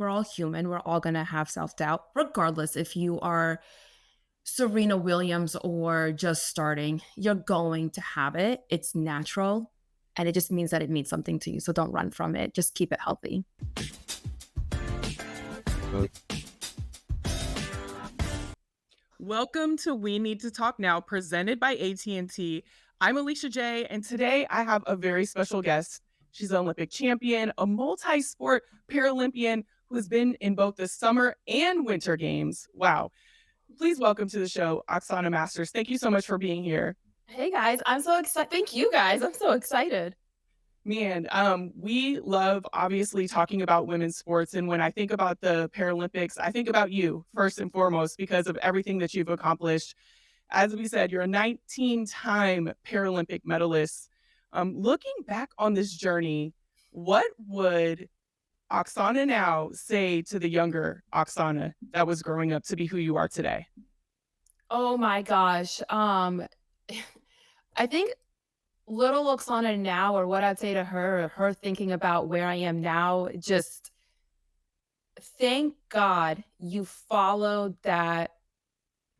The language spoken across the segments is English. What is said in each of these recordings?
we're all human. We're all going to have self-doubt, regardless if you are Serena Williams or just starting. You're going to have it. It's natural. And it just means that it means something to you. So don't run from it. Just keep it healthy. Welcome to We Need to Talk Now, presented by AT&T. I'm Alicia Jay, and today I have a very special guest. She's an Olympic champion, a multi-sport Paralympian who has been in both the summer and winter games. Wow. Please welcome to the show, Oksana Masters. Thank you so much for being here. Hey guys, I'm so excited. Thank you guys. I'm so excited. Man, we love obviously talking about women's sports. And when I think about the Paralympics, I think about you first and foremost because of everything that you've accomplished. As we said, you're a 19-time Paralympic medalist. Looking back on this journey, what would Oksana now say to the younger Oksana that was growing up to be who you are today? Oh my gosh. I think little Oksana now, or what I'd say to her, or her thinking about where I am now, just thank God you followed that.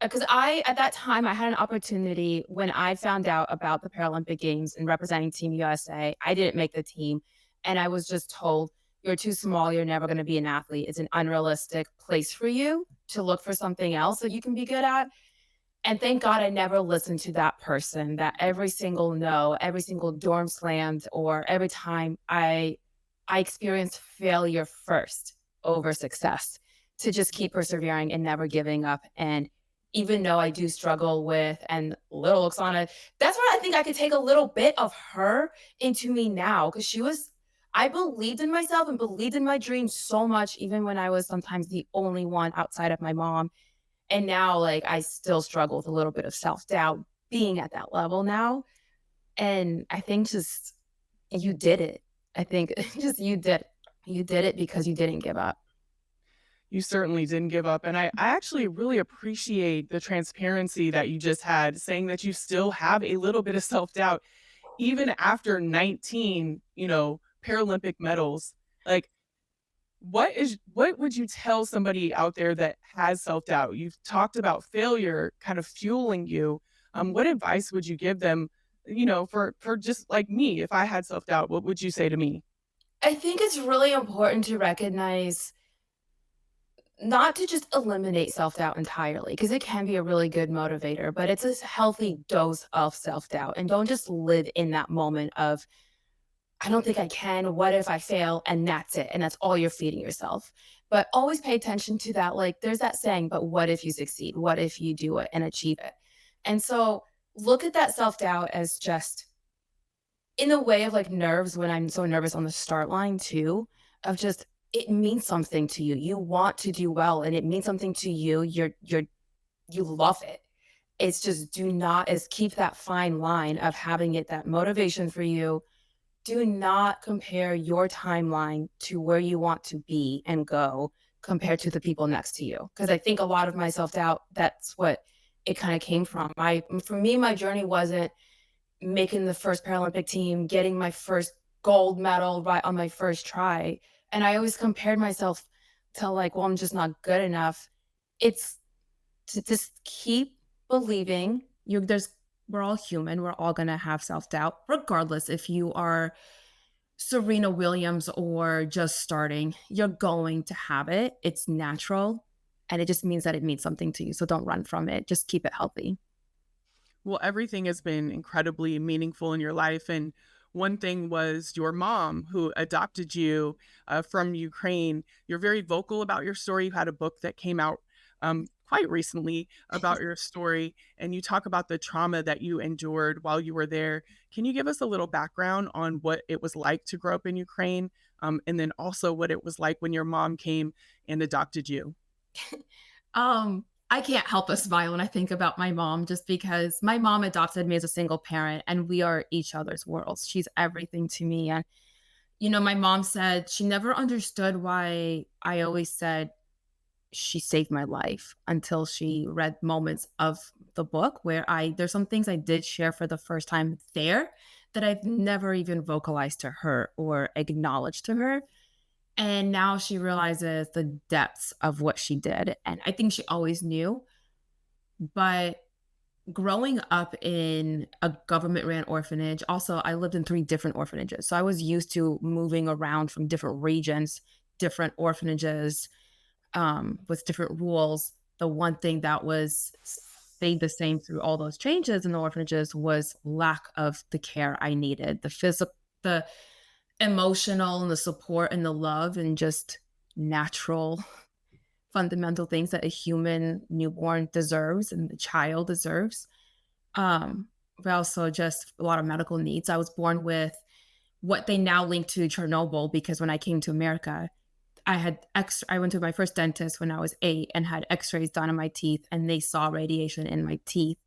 Because at that time, I had an opportunity when I found out about the Paralympic Games and representing Team USA. I didn't make the team. And I was just told, you're too small. You're never going to be an athlete. It's an unrealistic place for you to look for something else that you can be good at. And thank God I never listened to that person, that every single no, every single dorm slammed, or every time I experienced failure first over success, to just keep persevering and never giving up. And even though I do struggle with, and little Oksana, that's where I think I could take a little bit of her into me now. Cause I believed in myself and believed in my dreams so much, even when I was sometimes the only one outside of my mom. And now, like, I still struggle with a little bit of self-doubt being at that level now. And I think just you did it. I think just you did it because you didn't give up. You certainly didn't give up. And I actually really appreciate the transparency that you just had, saying that you still have a little bit of self doubt, even after 19, Paralympic medals. Like, what would you tell somebody out there that has self doubt? You've talked about failure kind of fueling you. What advice would you give them, for just like me, if I had self doubt, what would you say to me? I think it's really important to recognize, not to just eliminate self-doubt entirely, because it can be a really good motivator, but it's a healthy dose of self-doubt. And don't just live in that moment of, I don't think I can. What if I fail? And that's it. And that's all you're feeding yourself. But always pay attention to that. Like, there's that saying, but what if you succeed? What if you do it and achieve it? And so look at that self-doubt as just in the way of like nerves, when I'm so nervous on the start line too, of just, it means something to you. You want to do well and it means something to you. You love it. It's just, do not, is keep that fine line of having it, that motivation for you. Do not compare your timeline to where you want to be and go compared to the people next to you. Because I think a lot of my self-doubt, that's what it kind of came from. For me, my journey wasn't making the first Paralympic team, getting my first gold medal right on my first try. And I always compared myself to, like, well, I'm just not good enough. It's to just keep believing. We're all human. We're all going to have self-doubt, regardless if you are Serena Williams or just starting. You're going to have it. It's natural. And it just means that it means something to you. So don't run from it. Just keep it healthy. Well, everything has been incredibly meaningful in your life. And one thing was your mom who adopted you from Ukraine. You're very vocal about your story. You had a book that came out quite recently about your story, and you talk about the trauma that you endured while you were there. Can you give us a little background on what it was like to grow up in Ukraine? And then also what it was like when your mom came and adopted you? I can't help but smile when I think about my mom, just because my mom adopted me as a single parent and we are each other's worlds. She's everything to me. And, my mom said she never understood why I always said she saved my life until she read moments of the book where there's some things I did share for the first time there that I've never even vocalized to her or acknowledged to her. And now she realizes the depths of what she did. And I think she always knew, but growing up in a government ran orphanage, also, I lived in 3 different orphanages. So I was used to moving around from different regions, different orphanages, with different rules. The one thing that was stayed the same through all those changes in the orphanages was lack of the care I needed, the physical, the emotional, and the support and the love and just natural fundamental things that a human newborn deserves and the child deserves. Um, but also just a lot of medical needs. I was born with what they now link to Chernobyl because when I came to America, I went to my first dentist when I was 8 and had x-rays done on my teeth and they saw radiation in my teeth.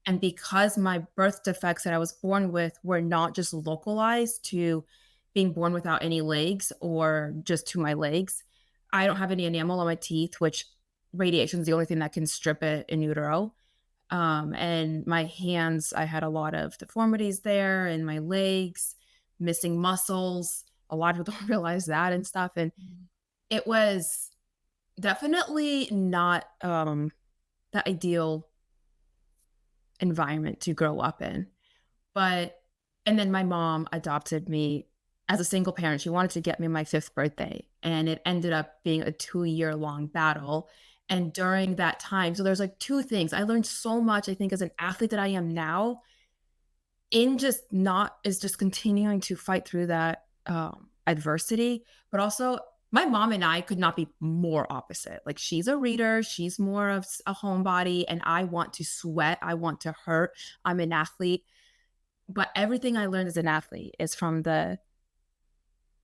And because my birth defects that I was born with were not just localized to being born without any legs or just to my legs, I don't have any enamel on my teeth, which radiation is the only thing that can strip it in utero. And my hands, I had a lot of deformities there, and my legs, missing muscles. A lot of people don't realize that and stuff. And it was definitely not the ideal environment to grow up in. But and then my mom adopted me as a single parent. She wanted to get me my 5th birthday, and it ended up being a 2-year-long battle, and during that time so there's, like, 2 things. I learned so much, I think, as an athlete that I am now in just not is just continuing to fight through that, adversity, but also my mom and I could not be more opposite. Like, she's a reader, she's more of a homebody, and I want to sweat, I want to hurt, I'm an athlete. But everything I learned as an athlete is from the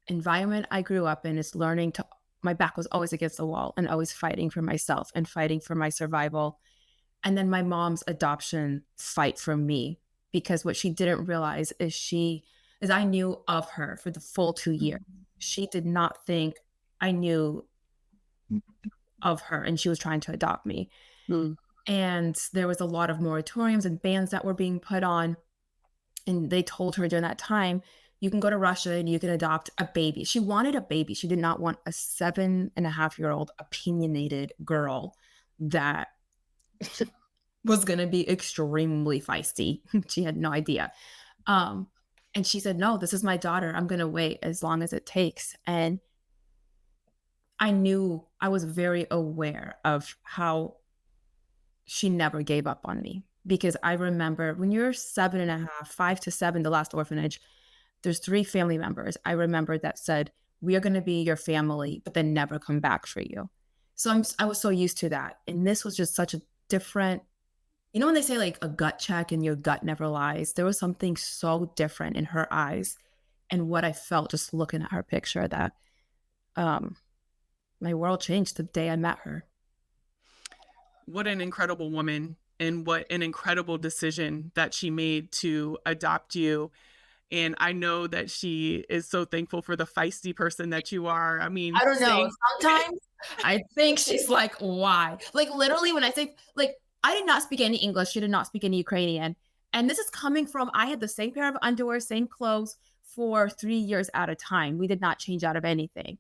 environment I grew up in, is learning to my back was always against the wall and always fighting for myself and fighting for my survival. And then my mom's adoption fight for me, because what she didn't realize is I knew of her for the full 2 years. She did not think I knew of her, and she was trying to adopt me. Mm. And there was a lot of moratoriums and bans that were being put on. And they told her during that time, you can go to Russia and you can adopt a baby. She wanted a baby. She did not want a 7.5-year-old opinionated girl that was going to be extremely feisty. She had no idea. Um, and she said, no, this is my daughter. I'm going to wait as long as it takes. And I knew I was very aware of how she never gave up on me, because I remember when you're 7.5, 5 to 7, the last orphanage, there's 3 family members I remember that said, "We are gonna be your family, but then never come back for you." So I was so used to that, and this was just such a different, when they say, like, a gut check and your gut never lies? There was something so different in her eyes and what I felt just looking at her picture that, um, my world changed the day I met her. What an incredible woman, and what an incredible decision that she made to adopt you. And I know that she is so thankful for the feisty person that you are. I mean, I don't know. saying Sometimes I think she's like, "Why?" Like, literally, when I say like, I did not speak any English, she did not speak any Ukrainian, and this is coming from I had the same pair of underwear, same clothes for 3 years at a time. We did not change out of anything,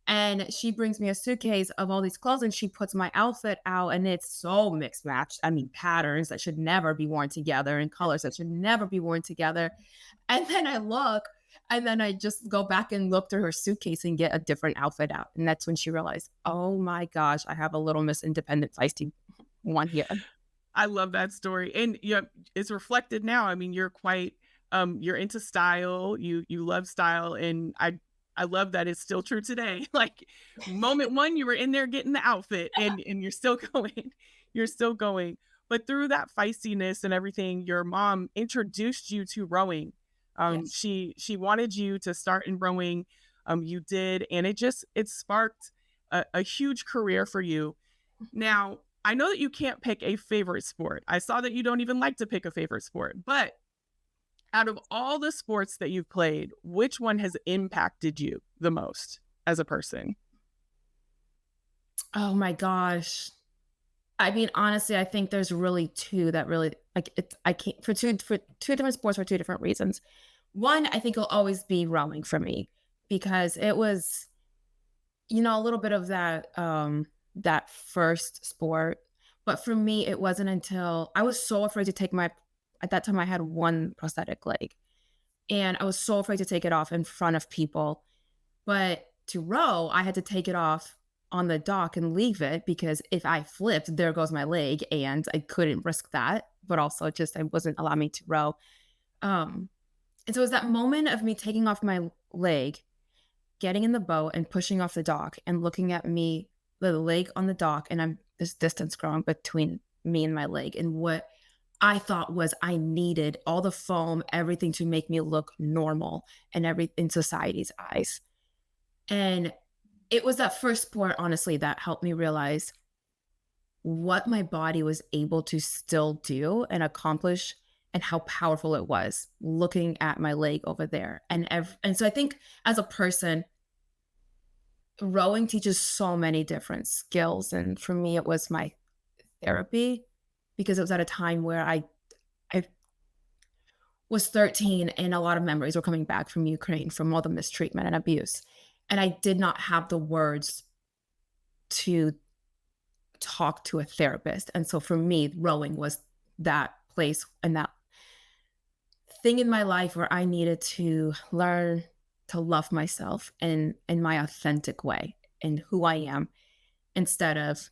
and she brings me a suitcase of all these clothes, and she puts my outfit out, and it's so mixed matched. I mean, patterns that should never be worn together and colors that should never be worn together, and then I look, and then I just go back and look through her suitcase and get a different outfit out. And that's when she realized, oh my gosh, I have a little Miss Independent feisty one here. I love that story, and yeah, it's reflected now. I mean, you're quite you're into style, you love style, and I love that it's still true today. Like, moment 1, you were in there getting the outfit, and you're still going. You're still going. But through that feistiness and everything, your mom introduced you to rowing. Yes. She wanted you to start in rowing. You did, and it sparked a huge career for you. Now, I know that you can't pick a favorite sport. I saw that you don't even like to pick a favorite sport, but out of all the sports that you've played, which one has impacted you the most as a person? Oh my gosh. I mean, honestly, I think there's really 2 that really like it. I can't for two different sports for 2 different reasons. One, I think it'll always be rowing for me because it was. A little bit of that first sport, but for me, it wasn't until I was so afraid to take my at that time, I had 1 prosthetic leg, and I was so afraid to take it off in front of people, but to row, I had to take it off on the dock and leave it because if I flipped, there goes my leg, and I couldn't risk that, but also just it wasn't allowing me to row, um, and so it was that moment of me taking off my leg, getting in the boat and pushing off the dock and looking at me, the leg on the dock, and I'm this distance growing between me and my leg. And what I thought was I needed all the foam, everything to make me look normal and every in society's eyes. And it was that first sport, honestly, that helped me realize what my body was able to still do and accomplish and how powerful it was looking at my leg over there. And so I think as a person, rowing teaches so many different skills, and for me, it was my therapy because it was at a time where I was 13 and a lot of memories were coming back from Ukraine from all the mistreatment and abuse, and I did not have the words to talk to a therapist, and so for me, rowing was that place and that thing in my life where I needed to learn to love myself in my authentic way and who I am instead of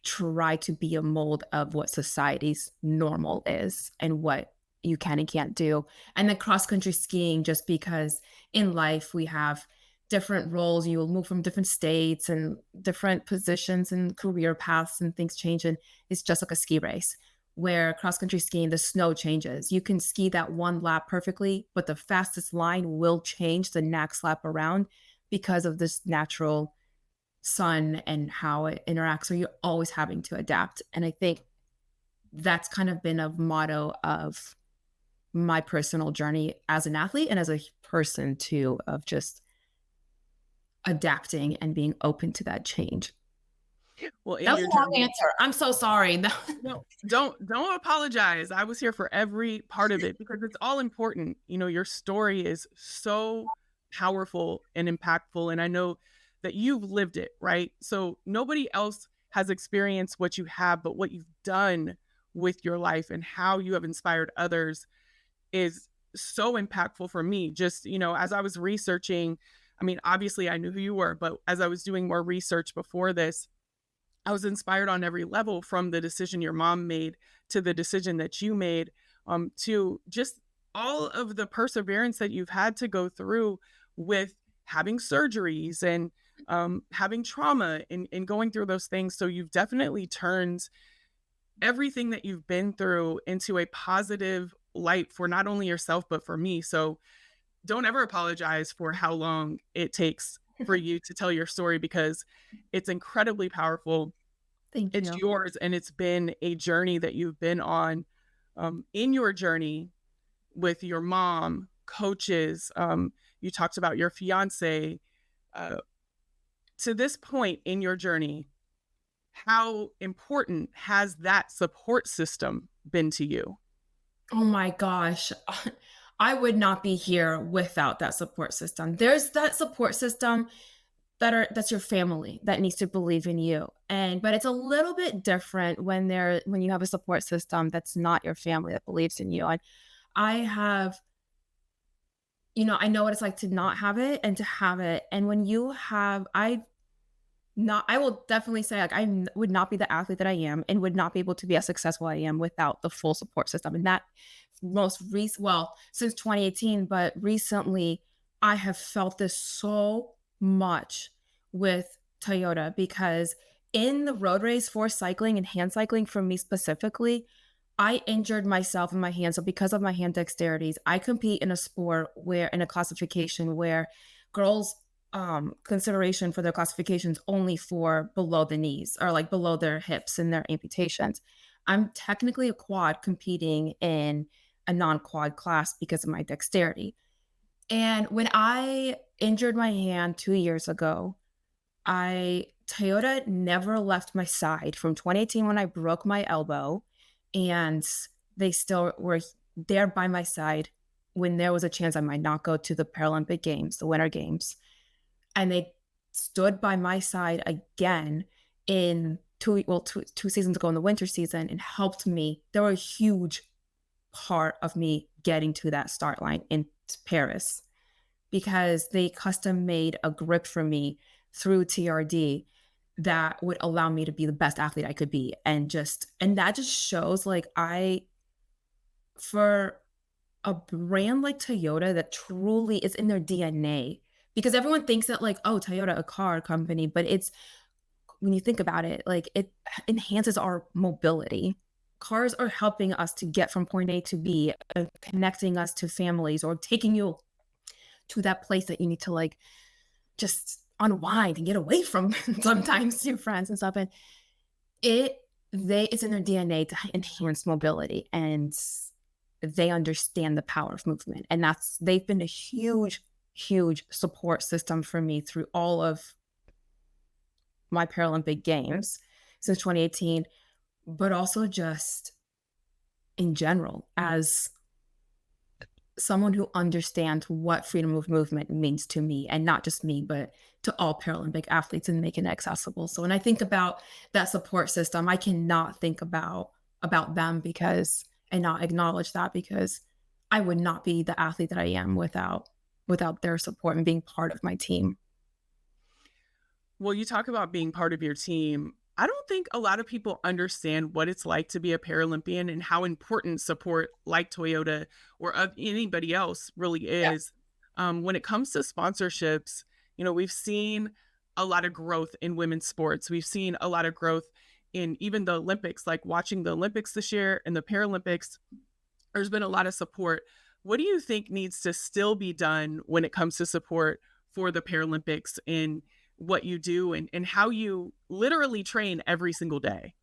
try to be a mold of what society's normal is and what you can and can't do. And then cross country skiing, just because in life we have different roles, you'll move from different states and different positions and career paths and things change. And it's just like a ski race where cross country skiing, the snow changes. You can ski that one lap perfectly, but the fastest line will change the next lap around because of this natural sun and how it interacts. So you're always having to adapt. And I think that's kind of been a motto of my personal journey as an athlete and as a person too, of just adapting and being open to that change. Well, That in was your a long journey, answer. I'm so sorry. no, don't apologize. I was here for every part of it because it's all important. You know, your story is so powerful and impactful, and I know that you've lived it, right? So nobody else has experienced what you have, but what you've done with your life and how you have inspired others is so impactful for me. Just, as I was researching, I mean, obviously I knew who you were, but as I was doing more research before this, I was inspired on every level from the decision your mom made to the decision that you made, to just all of the perseverance that you've had to go through with having surgeries and having trauma and going through those things. So you've definitely turned everything that you've been through into a positive light for not only yourself, but for me. So don't ever apologize for how long it takes for you to tell your story because it's incredibly powerful. Thank It's you. yours, and it's been a journey that you've been on, in your journey with your mom, coaches. You talked about your fiance. Uh, to this point in your journey, how important has that support system been to you? Oh my gosh. I would not be here without that support system. There's that support system that's your family that needs to believe in you. But it's a little bit different when you have a support system that's not your family that believes in you. And I have, I know what it's like to not have it and to have it. And when you have I will definitely say, like, would not be the athlete that I am and would not be able to be as successful I am without the full support system. And that most recent, well, since 2018, but recently, I have felt this so much with Toyota because in the road race for cycling and hand cycling, for me specifically, I injured myself in my hand. So because of my hand dexterities, I compete in a sport in a classification where girls consideration for their classifications only for below the knees or like below their hips and their amputations. I'm technically a quad competing in a non-quad class because of my dexterity. And when I injured my hand 2 years ago, I Toyota never left my side from 2018 when I broke my elbow, and they still were there by my side when there was a chance I might not go to the Paralympic Games, the Winter Games. And they stood by my side again in two seasons ago in the winter season and helped me. They were a huge part of me getting to that start line in Paris because they custom made a grip for me through TRD that would allow me to be the best athlete I could be. And that just shows like for a brand like Toyota that truly is in their DNA, because everyone thinks that like, oh, Toyota, a car company, but it's, when you think about it, like it enhances our mobility. Cars are helping us to get from point A to B, connecting us to families or taking you to that place that you need to like just unwind and get away from sometimes your friends and stuff. And it it's in their DNA to enhance mobility, and they understand the power of movement. And they've been a huge, huge support system for me through all of my Paralympic games since 2018, but also just in general as someone who understands what freedom of movement means to me, and not just me, but to all Paralympic athletes, and make it accessible. So when I think about that support system, I cannot think about them because and not acknowledge that, because I would not be the athlete that I am without their support and being part of my team. Well, you talk about being part of your team. I don't think a lot of people understand what it's like to be a Paralympian and how important support like Toyota or of anybody else really Yeah. is. When it comes to sponsorships, we've seen a lot of growth in women's sports. We've seen a lot of growth in even the Olympics, like watching the Olympics this year and the Paralympics. There's been a lot of support. What do you think needs to still be done when it comes to support for the Paralympics in what you do and how you literally train every single day?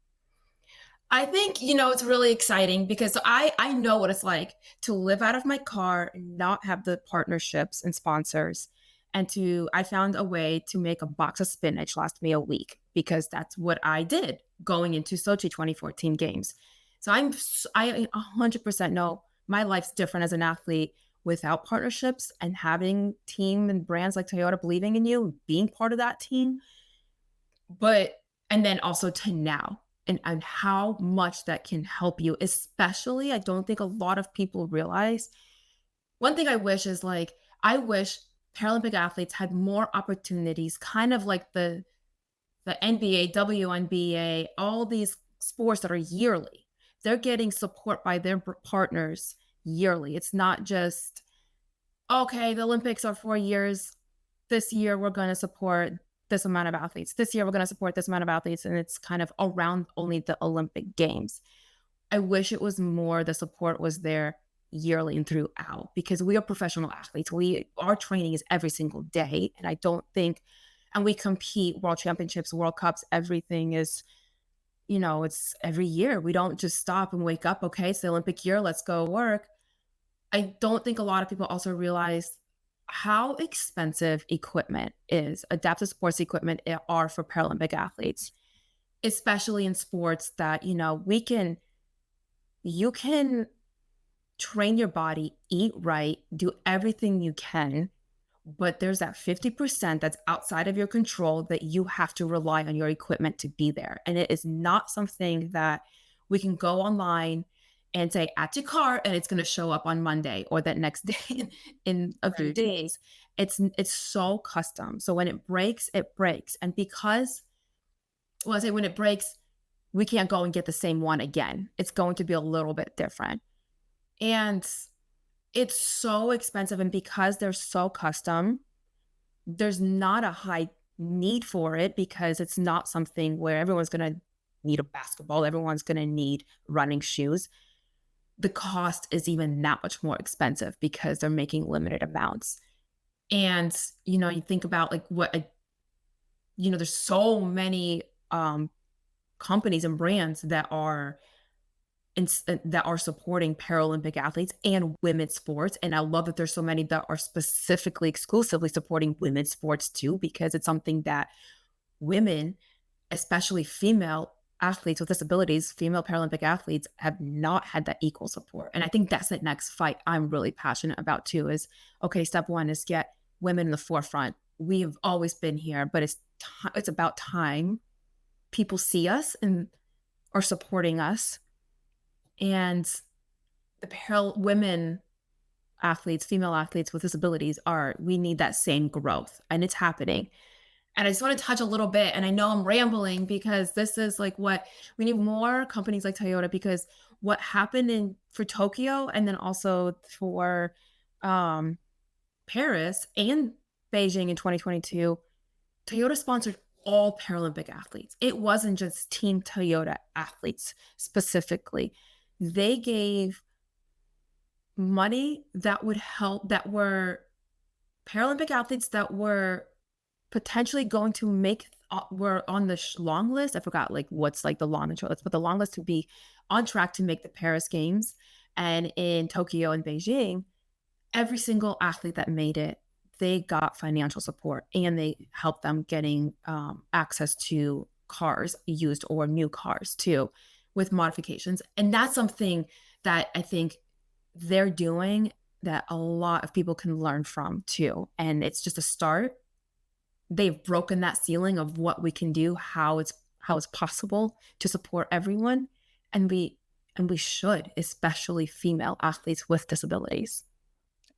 I think, it's really exciting because I know what it's like to live out of my car, not have the partnerships and sponsors. I found a way to make a box of spinach last me a week because that's what I did going into Sochi 2014 games. So I 100% know my life's different as an athlete without partnerships, and having team and brands like Toyota believing in you, being part of that team. But and then also to now, and how much that can help you, especially I don't think a lot of people realize. One thing I wish is like, I wish Paralympic athletes had more opportunities, kind of like the NBA, WNBA, all these sports that are yearly. They're getting support by their partners yearly. It's not just, okay, the Olympics are 4 years. This year, we're going to support this amount of athletes. This year, we're going to support this amount of athletes. And it's kind of around only the Olympic Games. I wish it was more, the support was there yearly and throughout, because we are professional athletes. Our training is every single day. And I don't think, and we compete world championships, world cups, everything is, it's every year. We don't just stop and wake up. Okay, it's the Olympic year. Let's go work. I don't think a lot of people also realize how expensive equipment is, adaptive sports equipment are for Paralympic athletes, especially in sports that, you can train your body, eat right, do everything you can, but there's that 50% that's outside of your control that you have to rely on your equipment to be there. And it is not something that we can go online and say, add to cart, and it's going to show up on Monday or that next day in a few Right. days. It's so custom. So when it breaks, it breaks. And because, well, I say when it breaks, we can't go and get the same one again. It's going to be a little bit different. And it's so expensive. And because they're so custom, there's not a high need for it, because it's not something where everyone's going to need a basketball, everyone's going to need running shoes. The cost is even that much more expensive because they're making limited amounts. And, you think about like there's so many companies and brands that are supporting Paralympic athletes and women's sports. And I love that there's so many that are specifically, exclusively supporting women's sports too, because it's something that women, especially female athletes with disabilities, female Paralympic athletes, have not had that equal support. And I think that's the next fight I'm really passionate about too, is, okay, step one is get women in the forefront. we have always been here, but it's about time people see us and are supporting us. And women athletes, female athletes with disabilities we need that same growth, and it's happening. And I just want to touch a little bit, and I know I'm rambling because this is like what we need more companies like Toyota, because what happened in for Tokyo and then also for um Paris and Beijing in 2022, Toyota sponsored all Paralympic athletes. It wasn't just Team Toyota athletes specifically. They gave money that would help, that were Paralympic athletes that were potentially going to make were on the long list. I forgot like what's like the long and short list, but the long list to be on track to make the Paris Games. And in Tokyo and Beijing, every single athlete that made it, they got financial support and they helped them getting access to cars, used or new cars too, with modifications. And that's something that I think they're doing that a lot of people can learn from too. And it's just a start. They've broken that ceiling of what we can do, how it's possible to support everyone. And we should, especially female athletes with disabilities.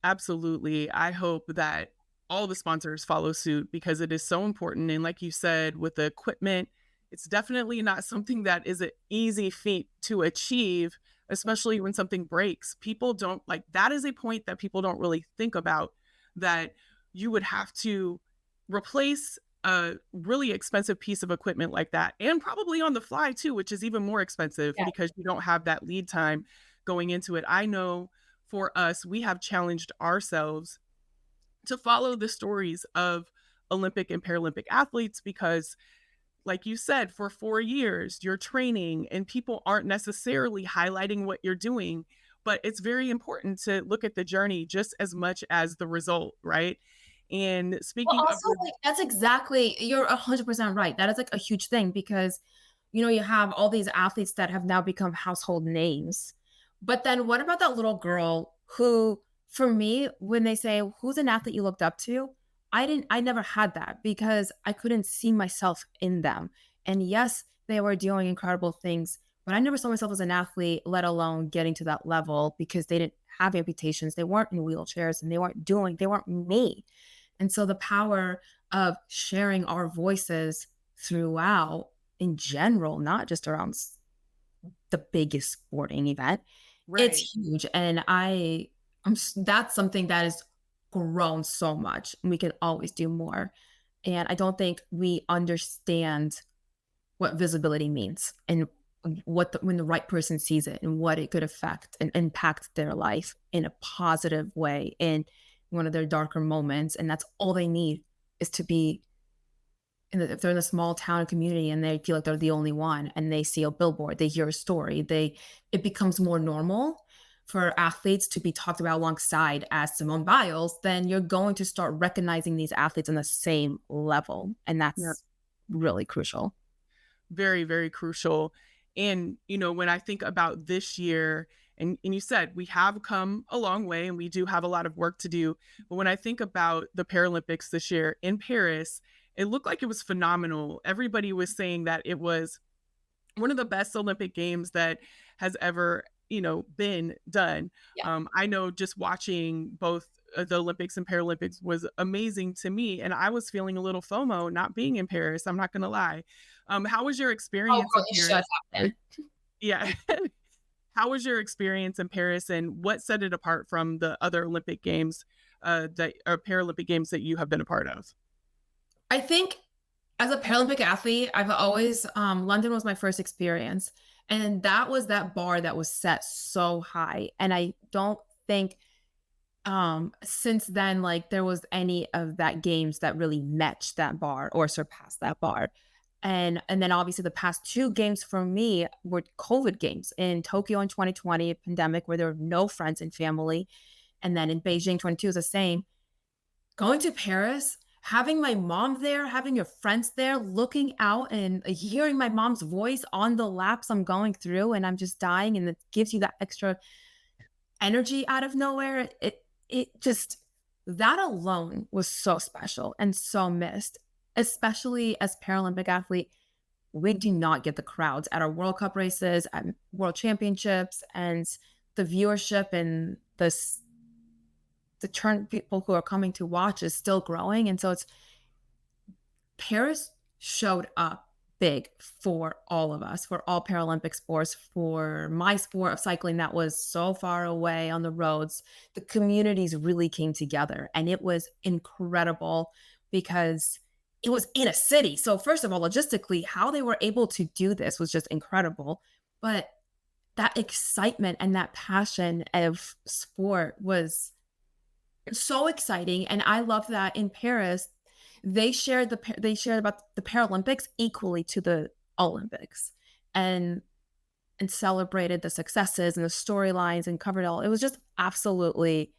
Absolutely. I hope that all the sponsors follow suit because it is so important. And like you said, with the equipment, it's definitely not something that is an easy feat to achieve, especially when something breaks. People don't like that is a point that people don't really think about, that you would have to replace a really expensive piece of equipment like that and probably on the fly too, which is even more expensive Yeah. because you don't have that lead time going into it. I know for us, we have challenged ourselves to follow the stories of Olympic and Paralympic athletes because, like you said, for 4 years, you're training and people aren't necessarily highlighting what you're doing. But it's very important to look at the journey just as much as the result, right? And Well, speaking of also, like, that's exactly you're 100% right. That is, like, a huge thing because, you have all these athletes that have now become household names. But then what about that little girl who, for me, when they say, "Who's an athlete you looked up to?" I never had that because I couldn't see myself in them. And yes, they were doing incredible things, but I never saw myself as an athlete, let alone getting to that level because they didn't have amputations, they weren't in wheelchairs, and they weren't me. And so the power of sharing our voices throughout in general, not just around the biggest sporting event, right, it's huge. And that's something that has grown so much. And we can always do more. And I don't think we understand what visibility means and when the right person sees it and what it could affect and impact their life in a positive way in one of their darker moments. And that's all they need is to be if they're in a small town community and they feel like they're the only one and they see a billboard, they hear a story, it becomes more normal for athletes to be talked about alongside as Simone Biles, then you're going to start recognizing these athletes on the same level. And yeah, that's really crucial. very, very crucial. And, when I think about this year, and you said we have come a long way and we do have a lot of work to do. But when I think about the Paralympics this year in Paris, it looked like it was phenomenal. Everybody was saying that it was one of the best Olympic games that has ever, been done. Yeah. I know just watching both the Olympics and Paralympics was amazing to me, and I was feeling a little FOMO not being in Paris. I'm not gonna lie. How was your Oh, experience girl, in you Paris? should have been. Yeah, how was your experience in Paris, and what set it apart from the other Olympic games that or Paralympic games that you have been a part of? I think as a Paralympic athlete, I've always London was my first experience, and that was that bar that was set so high, and I don't think since then like there was any of that games that really matched that bar or surpassed that bar. And then obviously the past two games for me were COVID games in Tokyo in 2020, pandemic where there were no friends and family, and then in Beijing 22 is the same. Going to Paris, having my mom there, having your friends there, looking out and hearing my mom's voice on the laps I'm going through, and I'm just dying, and it gives you that extra energy out of nowhere. It just That alone was so special and so missed, especially as Paralympic athlete. We do not get the crowds at our World Cup races, at World Championships, and the viewership and the turn people who are coming to watch is still growing. And so it's Paris showed up big for all of us, for all Paralympic sports, for my sport of cycling that was so far away on the roads. The communities really came together and it was incredible because it was in a city. So, first of all, logistically, how they were able to do this was just incredible. But that excitement and that passion of sport was so exciting, and I love that in Paris, they shared about the Paralympics equally to the Olympics, and celebrated the successes and the storylines and covered it all. It was just absolutely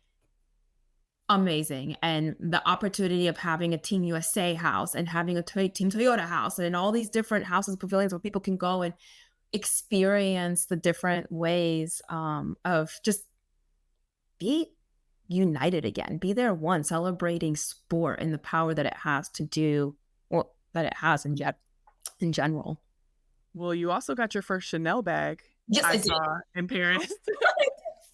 amazing, and the opportunity of having a Team USA house and having a Team Toyota house and all these different houses, pavilions where people can go and experience the different ways, of just be united again, be there one, celebrating sport and the power that it has to do well, that it has in general. Well, you also got your first Chanel bag, Yes, I I did. saw in Paris.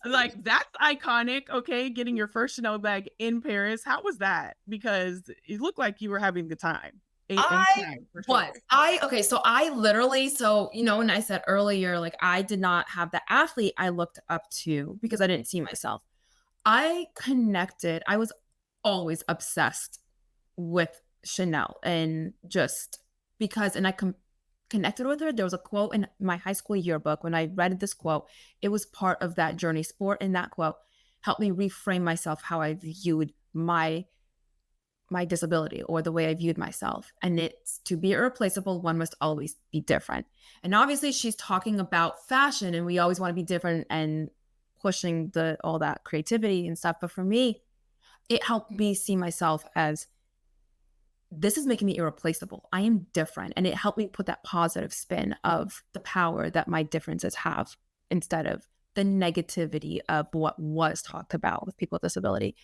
Like, that's iconic, okay, getting your first Chanel bag in Paris. How was that? Because it looked like you were having the time. And I time, for was. sure. I okay, so I literally so, when I said earlier, like, I did not have the athlete I looked up to because I didn't see myself. I was always obsessed with Chanel and just because and I connected with her. There was a quote in my high school yearbook. When I read this quote, it was part of that journey. Sport in that quote helped me reframe myself how I viewed my disability or the way I viewed myself. And it's to be irreplaceable, one must always be different. And obviously she's talking about fashion and we always want to be different and pushing the all that creativity and stuff. But for me, it helped me see myself as this is making me irreplaceable. I am different. And it helped me put that positive spin of the power that my differences have instead of the negativity of what was talked about with people with disability.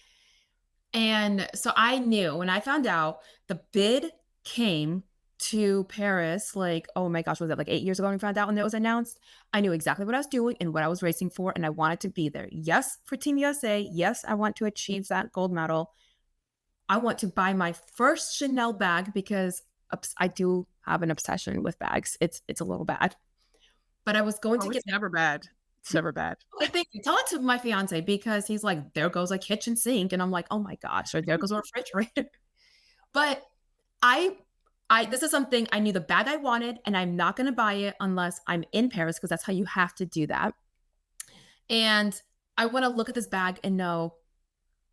And so I knew when I found out the bid came to Paris, like, oh my gosh, was that like 8 years ago when we found out when it was announced? I knew exactly what I was doing and what I was racing for, and I wanted to be there. Yes, for Team USA. Yes, I want to achieve that gold medal. I want to buy my first Chanel bag because I do have an obsession with bags. It's a little bad, but I was going to Oh, get it's never bad. It's never bad. like, thank you. Tell it to my fiance because he's like, there goes a kitchen sink. And I'm like, oh my gosh, or there goes a refrigerator. But I this is something I knew the bag I wanted, and I'm not gonna buy it unless I'm in Paris, because that's how you have to do that. And I want to look at this bag and know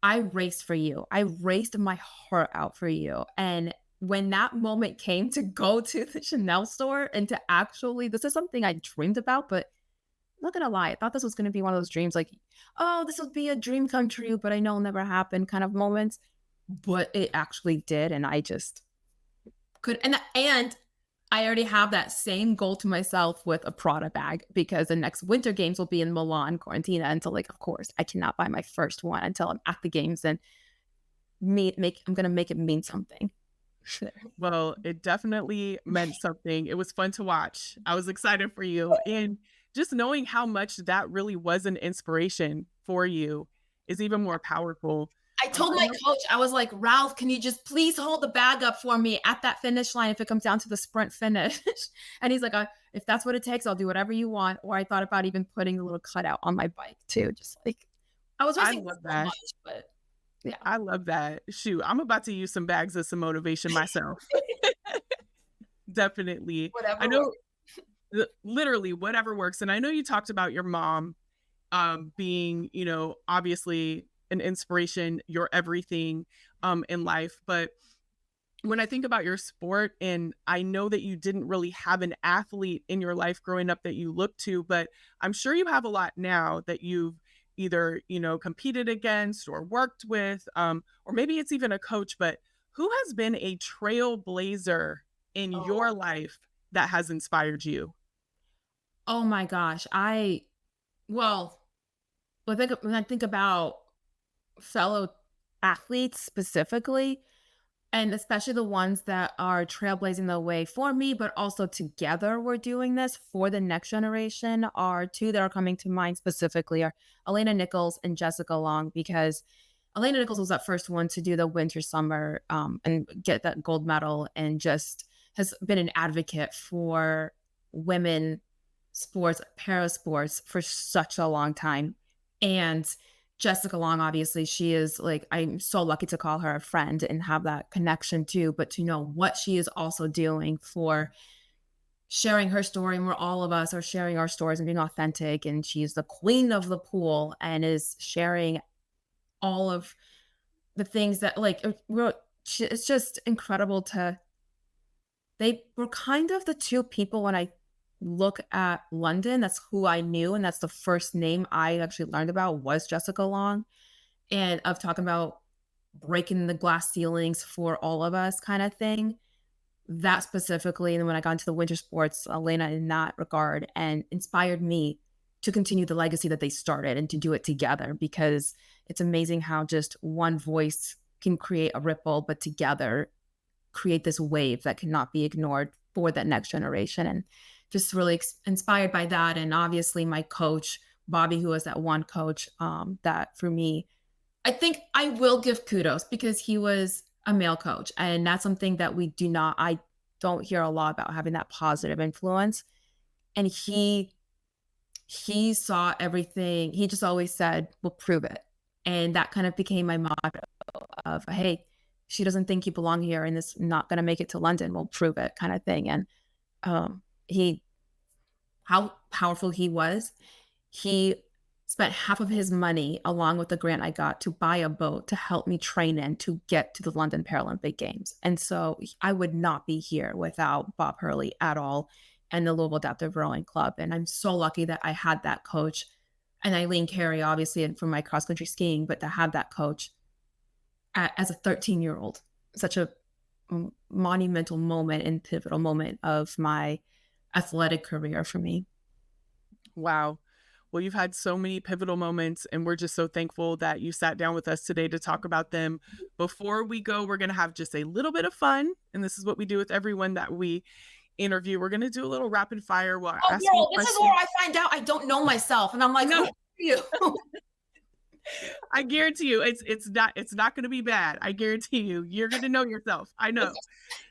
I raced for you. I raced my heart out for you. And when that moment came to go to the Chanel store and to actually, this is something I dreamed about, but not gonna lie, I thought this was gonna be one of those dreams like, "Oh, this would be a dream come true, but I know it'll never happen," kind of moments, but it actually did, and I just could and I already have that same goal to myself with a Prada bag because the next winter games will be in Milan, Cortina, and so, like, of course, I cannot buy my first one until I'm at the games and I'm gonna make it mean something. Sure. Well, it definitely meant something. It was fun to watch. I was excited for you. And just knowing how much that really was an inspiration for you is even more powerful. I told I my know coach, I was like, "Ralph, can you just please hold the bag up for me at that finish line if it comes down to the sprint finish?" And he's like, if that's what it takes, I'll do whatever you want." Or I thought about even putting a little cutout on my bike too, just like I was I racing love so that. much, but yeah. I love that. Shoot, I'm about to use some bags as some motivation myself. Definitely. I Whatever know literally whatever works. And I know you talked about your mom being, obviously an inspiration, your everything in life. But when I think about your sport, and I know that you didn't really have an athlete in your life growing up that you look to, but I'm sure you have a lot now that you've either, competed against or worked with, or maybe it's even a coach, but who has been a trailblazer in your Oh, life that has inspired you? oh my gosh. Well, when I think about fellow athletes specifically, and especially the ones that are trailblazing the way for me, but also together we're doing this for the next generation are two that are coming to mind specifically are Elena Nichols and Jessica Long, because Elena Nichols was that first one to do the winter summer and get that gold medal and just has been an advocate for women sports, para sports for such a long time. And Jessica Long, obviously, she is like, I'm so lucky to call her a friend and have that connection too, but to know what she is also doing for sharing her story, and where all of us are sharing our stories and being authentic. And she's the queen of the pool and is sharing all of the things that, like, it's just incredible to, they were kind of the two people when I look at London, that's who I knew, and that's the first name I actually learned about was Jessica Long, and of talking about breaking the glass ceilings for all of us kind of thing. That specifically, and then when I got into the winter sports, Elena in that regard, and inspired me to continue the legacy that they started and to do it together, because it's amazing how just one voice can create a ripple, but together create this wave that cannot be ignored for that next generation. And just really inspired by that. And obviously my coach, Bobby, who was that one coach that for me, I think I will give kudos because he was a male coach. And that's something that I don't hear a lot about, having that positive influence. And he saw everything. He just always said, "We'll prove it." And that kind of became my motto of, "Hey, she doesn't think you belong here and this not going to make it to London. We'll prove it," kind of thing. And he, how powerful he was. He spent half of his money along with the grant I got to buy a boat to help me train in to get to the London Paralympic Games. And so I would not be here without Bob Hurley at all and the Louisville Adaptive Rowing Club. And I'm so lucky that I had that coach and Eileen Carey, obviously, and from my cross country skiing, but to have that coach as a 13-year-old, such a monumental moment and pivotal moment of my athletic career for me. Wow. Well, you've had so many pivotal moments, and we're just so thankful that you sat down with us today to talk about them. Before we go, we're going to have just a little bit of fun. And this is what we do with everyone that we interview. We're going to do a little rapid fire. We'll ask you This is where I find out I don't know myself. And I'm like, No. who are you? I guarantee you it's not going to be bad. I guarantee you're going to know yourself. I know.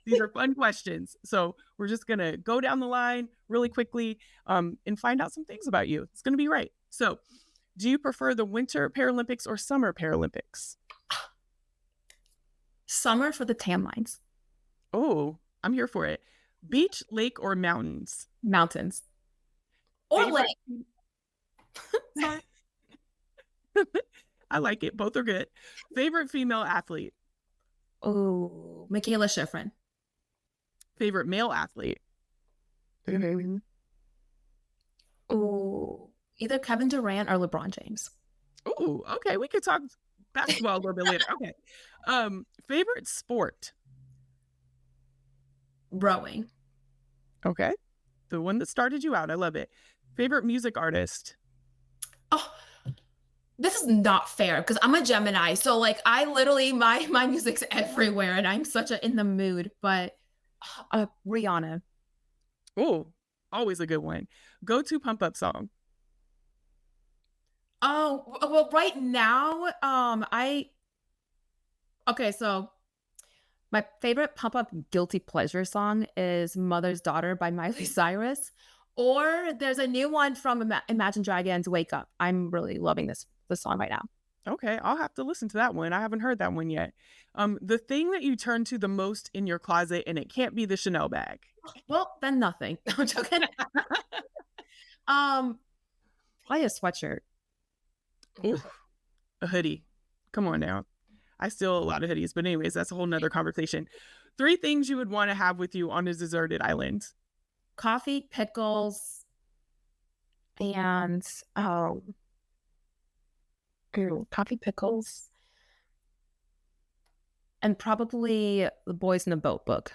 These are fun questions. So we're just going to go down the line really quickly and find out some things about you. It's going to be right. So do you prefer the Winter Paralympics or Summer Paralympics? Summer for the tan lines. Oh, I'm here for it. Beach, lake, or mountains? Mountains. Or Favorite- lake. I like it. Both are good. Favorite female athlete? Oh, Michaela Schifrin. Favorite male athlete? Oh, either Kevin Durant or LeBron James. Oh, okay. We could talk basketball a little bit later. Okay. Favorite sport? Rowing. Okay. The one that started you out. I love it. Favorite music artist? Oh, this is not fair because I'm a Gemini. So like I literally, my music's everywhere and I'm such a in the mood, but Rihanna. Oh, always a good one. Go-to pump-up song? Oh, well, right now, okay, so my favorite pump-up guilty pleasure song is Mother's Daughter by Miley Cyrus, or there's a new one from Imagine Dragons, Wake Up. I'm really loving this song right now. Okay, I'll have to listen to that one. I haven't heard that one yet. The thing that you turn to the most in your closet, and it can't be the Chanel bag. Well, then nothing. I'm joking. Probably a sweatshirt. Ooh, a hoodie. Come on now. I steal a lot of hoodies, but anyways, that's a whole nother conversation. 3 things you would want to have with you on a deserted island. Coffee, pickles, and coffee, pickles, and probably The Boys in the Boat book.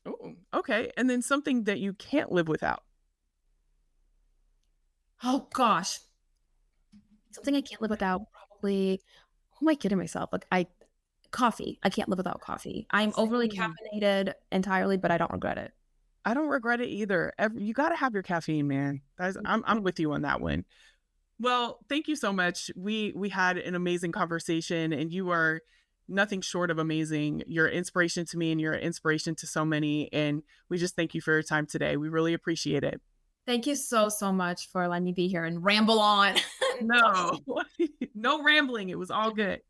Oh, okay. And then something that you can't live without. Oh gosh, something I can't live without. Probably who am I kidding myself? Like coffee. I can't live without coffee. I'm overly Same. caffeinated entirely, but I don't regret it. I don't regret it either. You got to have your caffeine, man. I'm with you on that one. Well, thank you so much. We had an amazing conversation, and you are nothing short of amazing. You're an inspiration to me, and you're an inspiration to so many. And we just thank you for your time today. We really appreciate it. Thank you so, so much for letting me be here and ramble on. No, no rambling. It was all good.